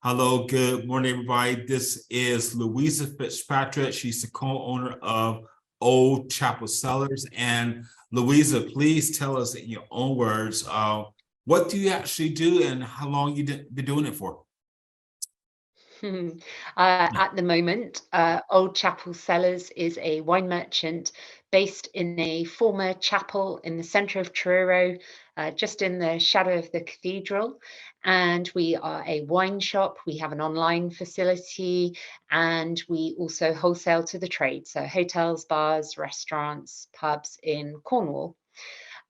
Hello, good morning, everybody. This is Louisa Fitzpatrick. She's the co-owner of Old Chapel Cellars. And Louisa, please tell us in your own words, what do you actually do and how long you been doing it for? At the moment, Old Chapel Cellars is a wine merchant based in a former chapel in the centre of Truro, just in the shadow of the cathedral. And we are a wine shop. We have an online facility, and we also wholesale to the trade. So hotels, bars, restaurants, pubs in Cornwall.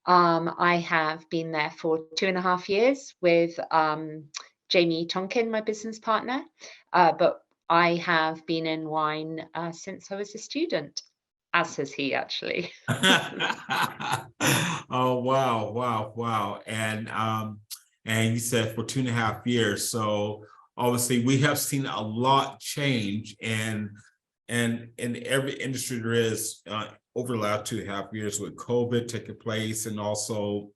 I have been there for 2.5 years with Jamie Tonkin, my business partner, but I have been in wine since I was a student, as has he actually. Oh, wow, wow, wow. And you said for 2.5 years. So obviously we have seen a lot change and in every industry there is over the last 2.5 years with COVID taking place and also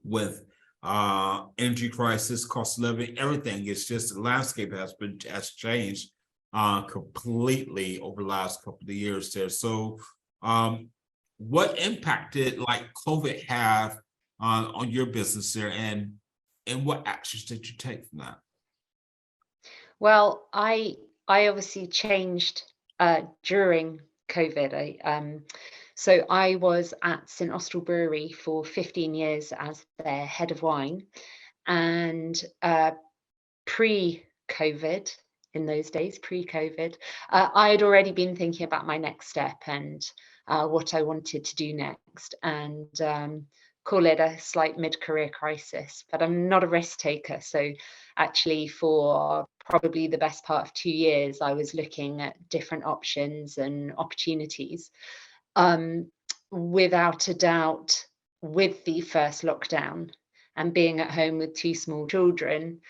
with energy crisis, cost of living, everything. It's just the landscape has changed completely over the last couple of years there. So what impact did like COVID have on your business there and what actions did you take from that? Well, I obviously changed during COVID. So I was at St Austell Brewery for 15 years as their head of wine, and pre-COVID, in those days, pre-COVID, I had already been thinking about my next step and what I wanted to do next, and call it a slight mid-career crisis. But I'm not a risk taker, so actually for probably the best part of 2 years, I was looking at different options and opportunities. Um, Without a doubt, with the first lockdown and being at home with two small children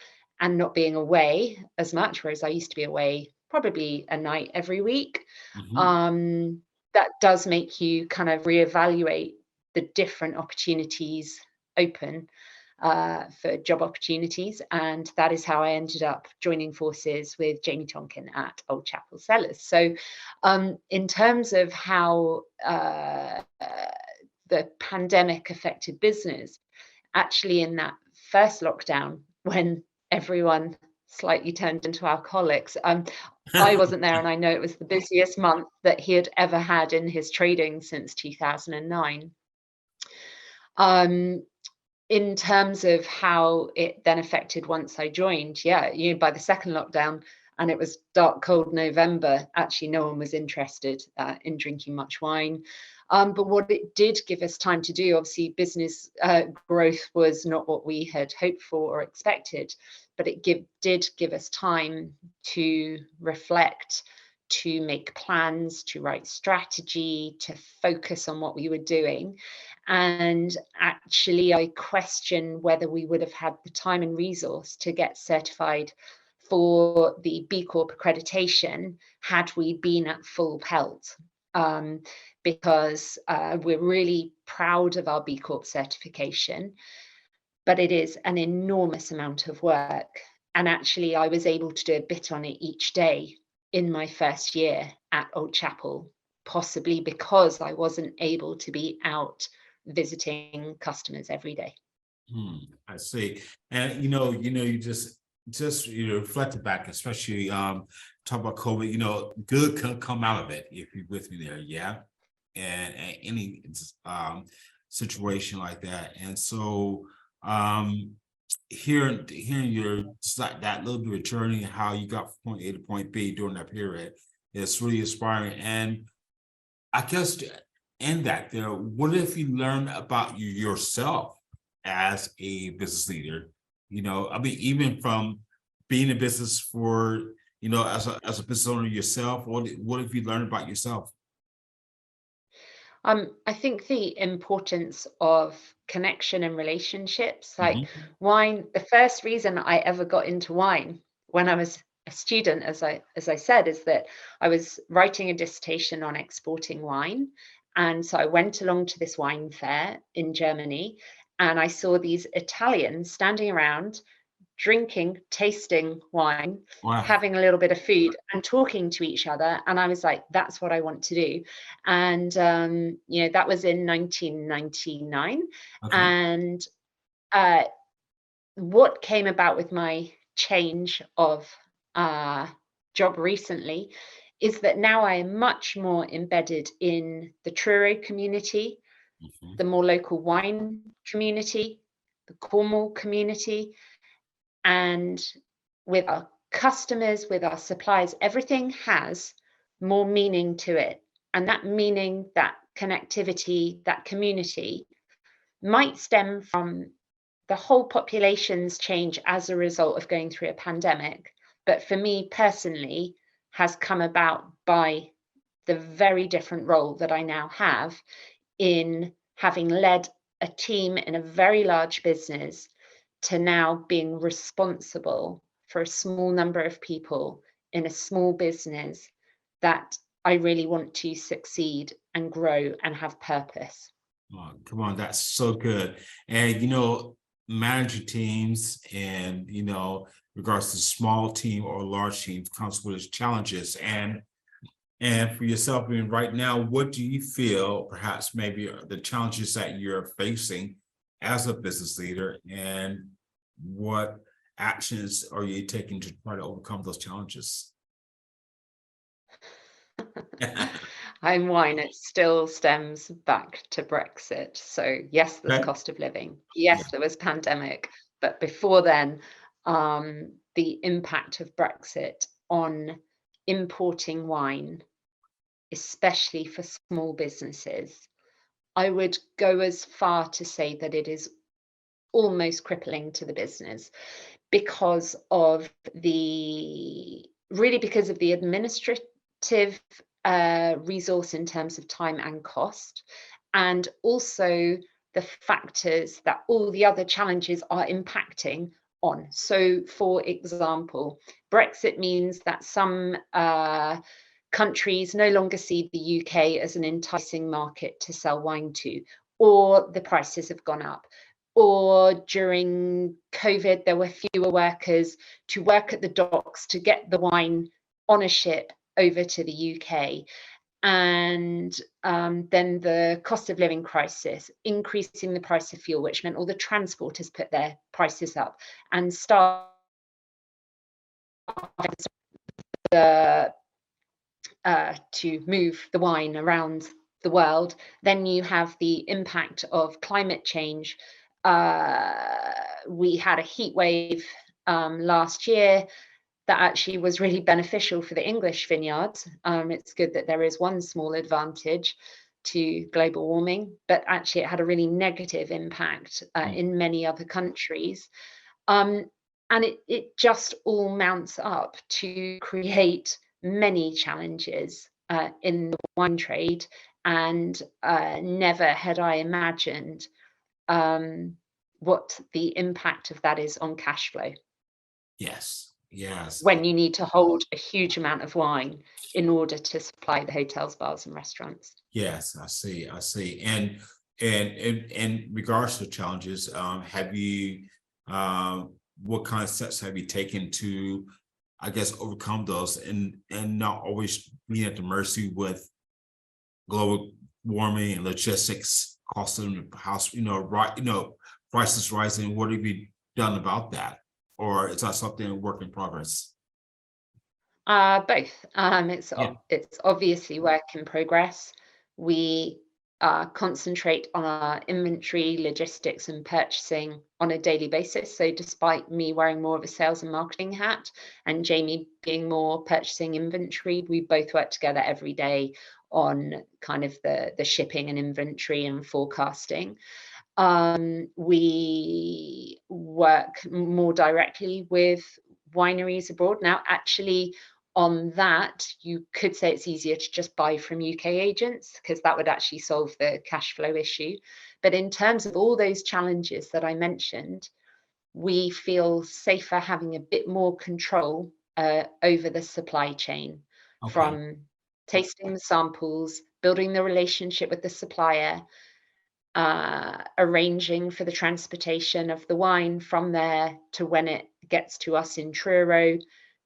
and not being away as much, whereas I used to be away probably a night every week, Mhm. um, that does make you kind of reevaluate the different opportunities open for job opportunities. And that is how I ended up joining forces with Jamie Tonkin at Old Chapel Cellars. So, in terms of how the pandemic affected business, actually, in that first lockdown, when everyone slightly turned into alcoholics, I wasn't there, and I know it was the busiest month that he had ever had in his trading since 2009. Um, in terms of how it then affected once I joined, yeah, by the second lockdown, and it was dark, cold November, actually no one was interested in drinking much wine. But what it did give us time to do, obviously, business growth was not what we had hoped for or expected, but it did give us time to reflect, to make plans, to write strategy, to focus on what we were doing. And actually, I question whether we would have had the time and resource to get certified for the B Corp accreditation had we been at full pelt. Um, because we're really proud of our B Corp certification, but it is an enormous amount of work. And actually, I was able to do a bit on it each day in my first year at Old Chapel, possibly because I wasn't able to be out visiting customers every day. I see. And you just reflected back, especially talk about COVID, good can come out of it if you're with me there, yeah. And any situation like that. And so hearing your that little bit of journey, how you got from point A to point B during that period, it's really inspiring. And I guess to end that there, what if you learn about you yourself as a business leader? I mean, even from being in business for, as a business owner yourself, what have you learned about yourself? I think the importance of connection and relationships, like Mhm. wine, the first reason I ever got into wine when I was a student, as I said, is that I was writing a dissertation on exporting wine. And so I went along to this wine fair in Germany, and I saw these Italians standing around drinking, tasting wine, Wow. having a little bit of food and talking to each other. And I was like, that's what I want to do. And, that was in 1999. Okay. And what came about with my change of job recently is that now I am much more embedded in the Truro community, Mhm. the more local wine community, the Cornwall community, and with our customers, with our suppliers, everything has more meaning to it. And that meaning, that connectivity, that community might stem from the whole population's change as a result of going through a pandemic. But for me personally, has come about by the very different role that I now have in having led a team in a very large business to now being responsible for a small number of people in a small business that I really want to succeed and grow and have purpose. Oh, come on, that's so good. And managing teams and regards to small team or large team comes with its challenges. And for yourself, I mean, right now, what do you feel perhaps maybe are the challenges that you're facing as a business leader, and what actions are you taking to try to overcome those challenges? I'm wine, it still stems back to Brexit. So yes, there's Okay. cost of living. Yeah. Yes, there was pandemic, but before then, the impact of Brexit on importing wine, especially for small businesses, I would go as far to say that it is almost crippling to the business because of the administrative resource in terms of time and cost, and also the factors that all the other challenges are impacting on. So, for example, Brexit means that some countries no longer see the UK as an enticing market to sell wine to, or the prices have gone up, or during COVID, there were fewer workers to work at the docks to get the wine on a ship over to the UK. And then the cost of living crisis, increasing the price of fuel, which meant all the transporters put their prices up and start the to move the wine around the world. Then you have the impact of climate change. We had a heat wave last year that actually was really beneficial for the English vineyards. It's good that there is one small advantage to global warming, but actually it had a really negative impact Mm. in many other countries. And it just all mounts up to create many challenges in the wine trade. And never had I imagined what the impact of that is on cash flow Yes. Yes. when you need to hold a huge amount of wine in order to supply the hotels, bars, and restaurants. Yes, I see. I see. And in regards to challenges, have you what kind of steps have you taken to, I guess, overcome those and not always being at the mercy with global warming and logistics, cost of the house, right, prices rising. What have you done about that? Or is that something in work in progress? Both. Yeah. It's obviously work in progress. We concentrate on our inventory, logistics, and purchasing on a daily basis. So, despite me wearing more of a sales and marketing hat and Jamie being more purchasing inventory, we both work together every day on kind of the shipping and inventory and forecasting. We work more directly with wineries abroad. Now, actually, on that, you could say it's easier to just buy from UK agents because that would actually solve the cash flow issue. But in terms of all those challenges that I mentioned, we feel safer having a bit more control over the supply chain, Okay. from tasting the samples, building the relationship with the supplier, arranging for the transportation of the wine from there to when it gets to us in Truro,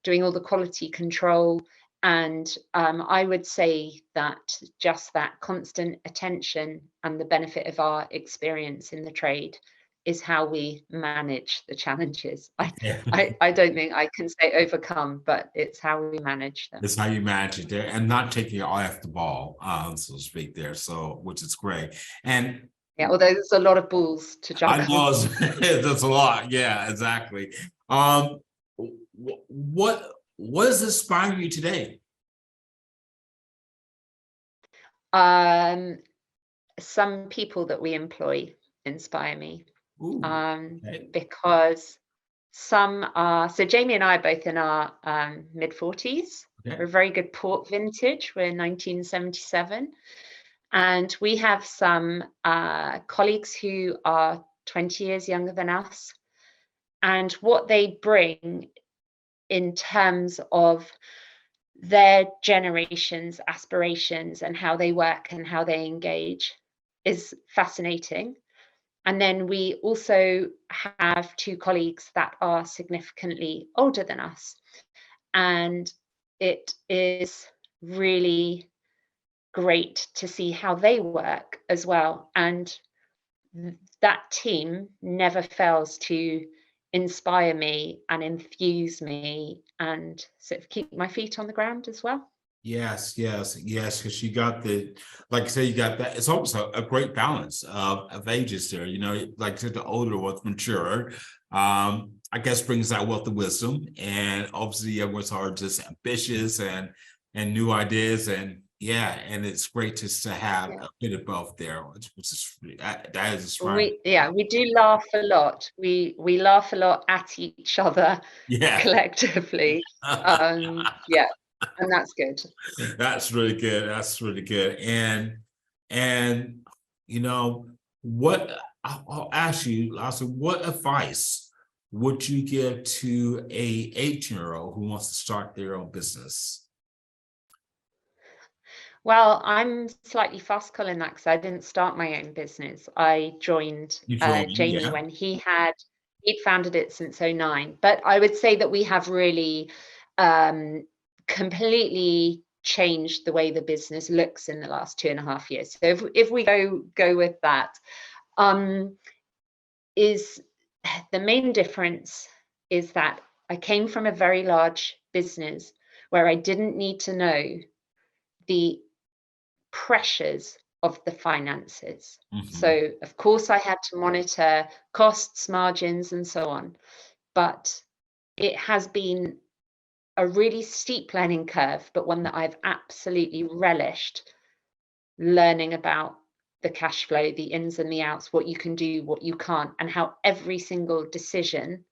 doing all the quality control. And I would say that just that constant attention and the benefit of our experience in the trade is how we manage the challenges. Yeah. I don't think I can say overcome, but it's how we manage them. That's how you manage it there and not taking your eye off the ball, so to speak there. So, which is great. And Yeah, although there's a lot of balls to I juggle. know that's a lot. Yeah, exactly. What is inspiring you today? Some people that we employ inspire me, Ooh, okay. because some are, so Jamie and I are both in our mid-40s. Okay. We're a very good port vintage. We're 1977. And we have some colleagues who are 20 years younger than us. And what they bring in terms of their generation's aspirations and how they work and how they engage is fascinating. And then we also have two colleagues that are significantly older than us. And it is really great to see how they work as well. And that team never fails to inspire me and infuse me and sort of keep my feet on the ground as well. Yes, because you got like I say, you got that. It's almost a great balance of ages there. You know, like I said, the older ones mature. I guess brings that wealth of wisdom, and obviously, the young ones are just ambitious and new ideas, and yeah, and it's great just to have a bit of both there, which is that is inspiring. We do laugh a lot. We laugh a lot at each other Yeah. collectively. Yeah, and that's good. That's really good. That's really good. And you know what? I'll ask you, Lassa, what advice would you give to a 18-year-old who wants to start their own business? Well, I'm slightly fussful in that because I didn't start my own business. I joined You join, Jamie yeah. when he'd founded it since '09. But I would say that we have really completely changed the way the business looks in the last 2.5 years. So if we go with that, is the main difference is that I came from a very large business where I didn't need to know the pressures of the finances. Mhm. So, of course, I had to monitor costs, margins, and so on. But it has been a really steep learning curve, but one that I've absolutely relished learning about the cash flow, the ins and the outs, what you can do, what you can't, and how every single decision,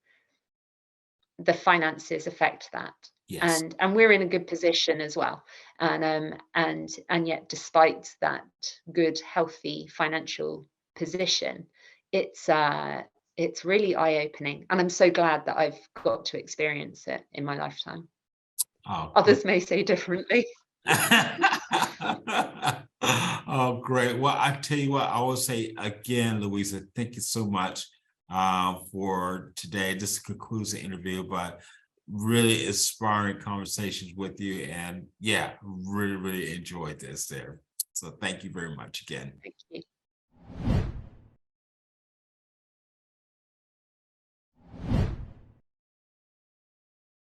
the finances affect that. Yes. And we're in a good position as well. And yet despite that good, healthy financial position, it's really eye-opening. And I'm so glad that I've got to experience it in my lifetime. Oh, Others may say differently. oh, great. Well, I tell you what, I will say again, Louisa, thank you so much for today. This concludes the interview, but really inspiring conversations with you. And yeah, really enjoyed this there. So thank you very much again. Thank you.